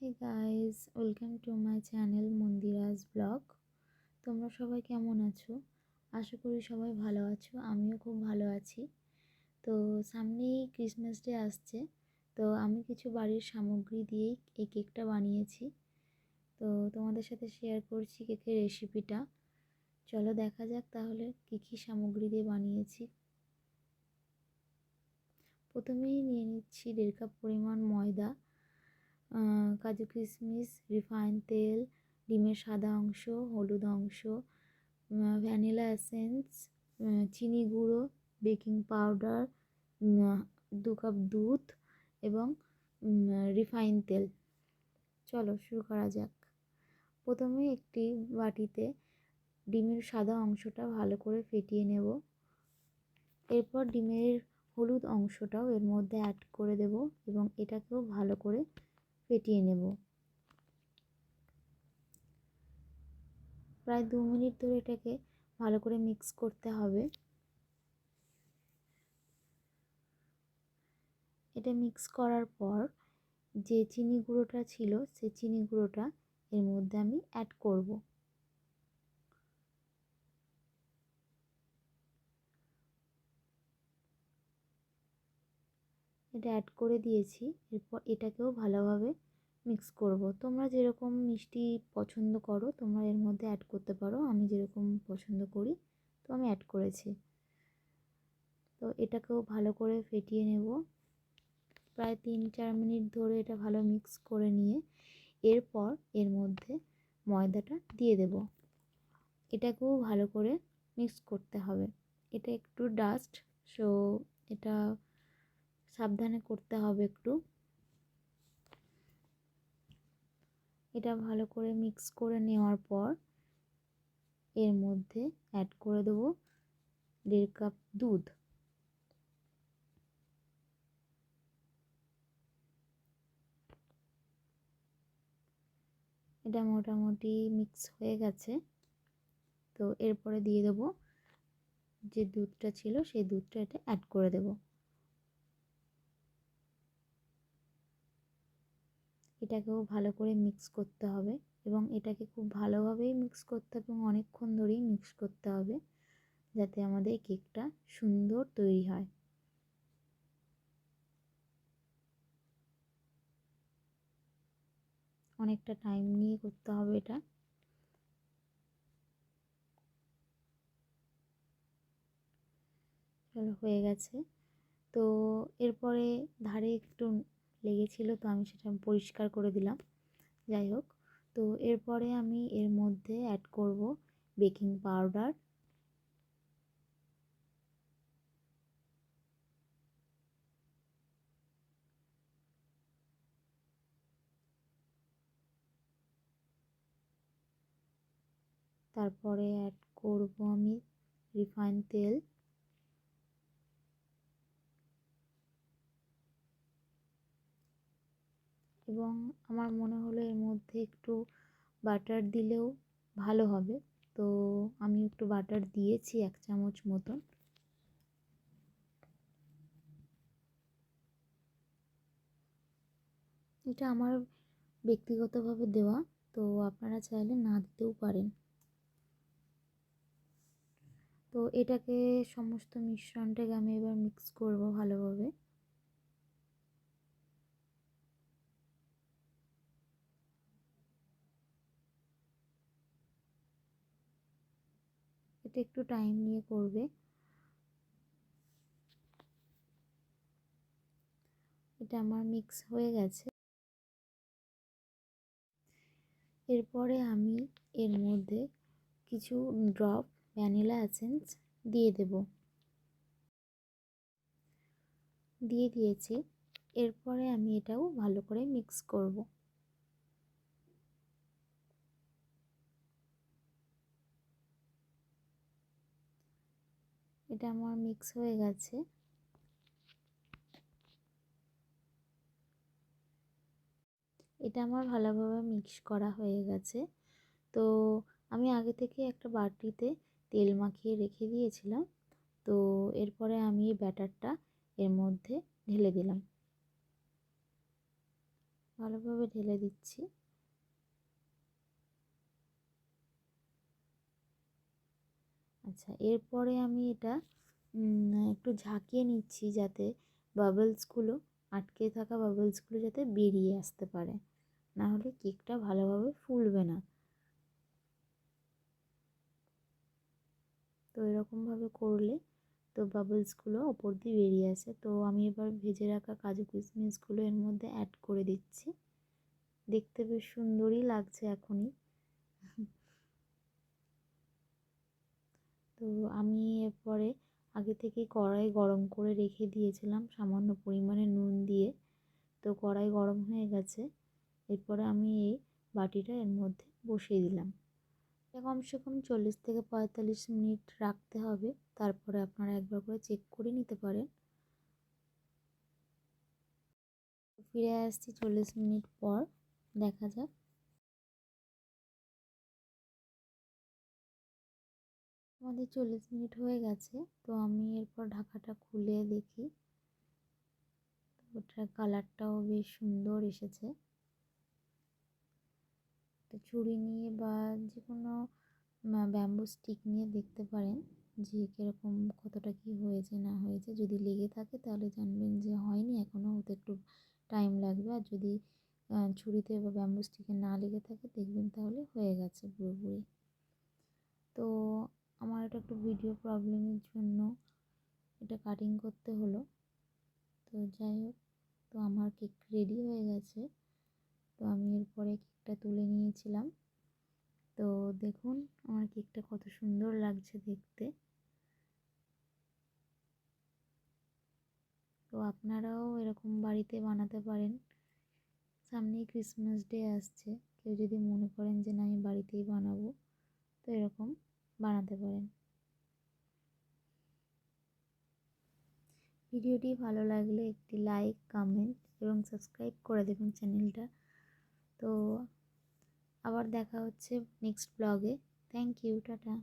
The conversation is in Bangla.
Hey guys, welcome to my channel Mandira's blog. তোমরা সবাই কেমন আছো? আশা করি সবাই ভালো আছো। আমিও খুব ভালো আছি। তো সামনেই ক্রিসমাস ডে আসছে, তো আমি কিছু বাড়ির সামগ্রী দিয়েই এই কেকটা বানিয়েছি। তো তোমাদের সাথে শেয়ার করছি কেকের রেসিপিটা। চলো দেখা যাক তাহলে কী কী সামগ্রী দিয়ে বানিয়েছি। প্রথমেই নিয়ে নিচ্ছি 1.5 কাপ পরিমাণ ময়দা, কাজু কিশমিশ, রিফাইন তেল, ডিমের সাদা অংশ, হলুদ অংশ, ভ্যানিলা এসেন্স, চিনি গুঁড়ো, বেকিং পাউডার, 2 কাপ দুধ এবং রিফাইন তেল। চলো শুরু করা যাক। প্রথমে একটি বাটিতে ডিমের সাদা অংশটা ভালো করে ফেটিয়ে নেব। এরপর ডিমের হলুদ অংশটাও এর মধ্যে অ্যাড করে দেব এবং এটাকেও ভালো করে ফেটিয়ে নেব। প্রায় 2 মিনিট ধরে এটাকে ভালো করে মিক্স করতে হবে। এটা মিক্স করার পর যে চিনি গুঁড়োটা ছিল সেই চিনি গুঁড়োটা এর মধ্যে আমি অ্যাড করব। এটা অ্যাড করে দিয়েছি। এরপর এটাকেও ভালোভাবে মিক্স করব। তোমরা যেরকম মিষ্টি পছন্দ করো তোমরা এর মধ্যে অ্যাড করতে পারো। আমি যেরকম পছন্দ করি তো আমি অ্যাড করেছি। তো এটাকেও ভালো করে ফেটিয়ে নেব। প্রায় 3-4 মিনিট ধরে এটা ভালো মিক্স করে নিয়ে এরপর এর মধ্যে ময়দাটা দিয়ে দেব। এটাকেও ভালো করে মিক্স করতে হবে। এটা একটু ডাস্ট, সো এটা সাবধানে করতে হবে একটু। এটা ভালো করে মিক্স করে নেওয়ার পর এর মধ্যে অ্যাড করে দেবো 1.5 কাপ দুধ। এটা মোটামুটি মিক্স হয়ে গেছে। তো এরপরে দিয়ে দেবো যে দুধটা ছিল সেই দুধটা এটা অ্যাড করে দেব। এটাকেও ভালো করে মিক্স করতে হবে এবং এটাকে খুব ভালোভাবেই মিক্স করতে হবে এবং অনেকক্ষণ ধরেই মিক্স করতে হবে যাতে আমাদের কেকটা সুন্দর তৈরি হয়। অনেকটা টাইম নিয়ে করতে হবে এটা। চলো হয়ে গেছে। তো এরপরে ধারে একটু লেগেছিল, তো আমি সেটা পরিষ্কার করে দিলাম। যাই হোক, তো এরপরে আমি এর মধ্যে অ্যাড করব বেকিং পাউডার, তারপরে অ্যাড করব আমি রিফাইন তেল, এবং আমার মনে হলো এর মধ্যে একটু বাটার দিলেও ভালো হবে, তো আমি একটু বাটার দিয়েছি 1 চামচ মতন। এটা আমার ব্যক্তিগতভাবে দেওয়া, তো আপনারা চাইলে না দিতেও পারেন। তো এটাকে সমস্ত মিশ্রণটাকে আমি এবার মিক্স করব ভালোভাবে। এটা একটু টাইম নিয়ে করবে। এটা আমার মিক্স হয়ে গেছে। এরপরে আমি এর মধ্যে কিছু ড্রপ ভ্যানিলা এসেন্স দিয়ে দেব। দিয়ে দিয়েছি। এরপরে আমি এটাও ভালো করে মিক্স করব। এটা আমার মিক্স হয়ে গেছে। এটা আমার ভালোভাবে মিক্স করা হয়ে গেছে। তো আমি আগে থেকে একটা বাটিতে তেল মাখিয়ে রেখে দিয়েছিলাম। তো এরপরে আমি এই ব্যাটারটা এর মধ্যে ঢেলে দিলাম। ভালোভাবে ঢেলে দিচ্ছি। আচ্ছা, এরপরে আমি এটা একটু ঝাঁকিয়ে নিচ্ছি যাতে বাবলসগুলো, আটকে থাকা বাবলসগুলো যাতে বেরিয়ে আসতে পারে, না হলে কেকটা ভালোভাবে ফুলবে না। তো এরকমভাবে করলে তো বাবলসগুলো ওপর দিয়ে বেরিয়ে আসে। তো আমি এবার ভেজে রাখা কাজু কিশমিশগুলো এর মধ্যে অ্যাড করে দিচ্ছি। দেখতে বেশ সুন্দরই লাগছে এখনই। তো আমি এরপরে আগে থেকে কড়াই গরম করে রেখে দিয়েছিলাম সামান্য পরিমাণে নুন দিয়ে। তো কড়াই গরম হয়ে গেছে, এরপরে আমি এই বাটিটা এর মধ্যে বসিয়ে দিলাম। এটা কমসে কম 40 থেকে 45 মিনিট রাখতে হবে, তারপরে আপনারা একবার করে চেক করে নিতে পারেন। ফিরে আসছি 40 মিনিট পর, দেখা যাক। আমাদের 40 মিনিট হয়ে গেছে। তো আমি এরপর ঢাকাটা খুলে দেখি, ওটার কালারটাও বেশ সুন্দর এসেছে। তো ছুরি নিয়ে বা যে কোনো ব্যাম্বু স্টিক নিয়ে দেখতে পারেন যে কীরকম কতটা কী হয়েছে না হয়েছে। যদি লেগে থাকে তাহলে জানবেন যে হয়নি, এখনও হতে একটু টাইম লাগবে। আর যদি ছুরিতে বা ব্যাম্বু স্টিকে না লেগে থাকে দেখবেন তাহলে হয়ে গেছে পুরোপুরি। তো আমার এটা একটু ভিডিও প্রবলেমের জন্য এটা কাটিং করতে হলো। তো যাই হোক, তো আমার কেক রেডি হয়ে গেছে। তো আমি এরপরে কেকটা তুলে নিয়েছিলাম। তো দেখুন আমার কেকটা কত সুন্দর লাগছে দেখতে। তো আপনারাও এরকম বাড়িতে বানাতে পারেন। সামনেই ক্রিসমাস ডে আসছে, কেউ যদি মনে করেন যে না আমি বাড়িতেই বানাবো, তো এরকম বানাতে পারেন। ভিডিওটি ভালো লাগলে একটি লাইক, কমেন্ট এবং সাবস্ক্রাইব করে দেবেন চ্যানেলটা। তো আবার দেখা হচ্ছে নেক্সট ব্লগে। Thank you, tata.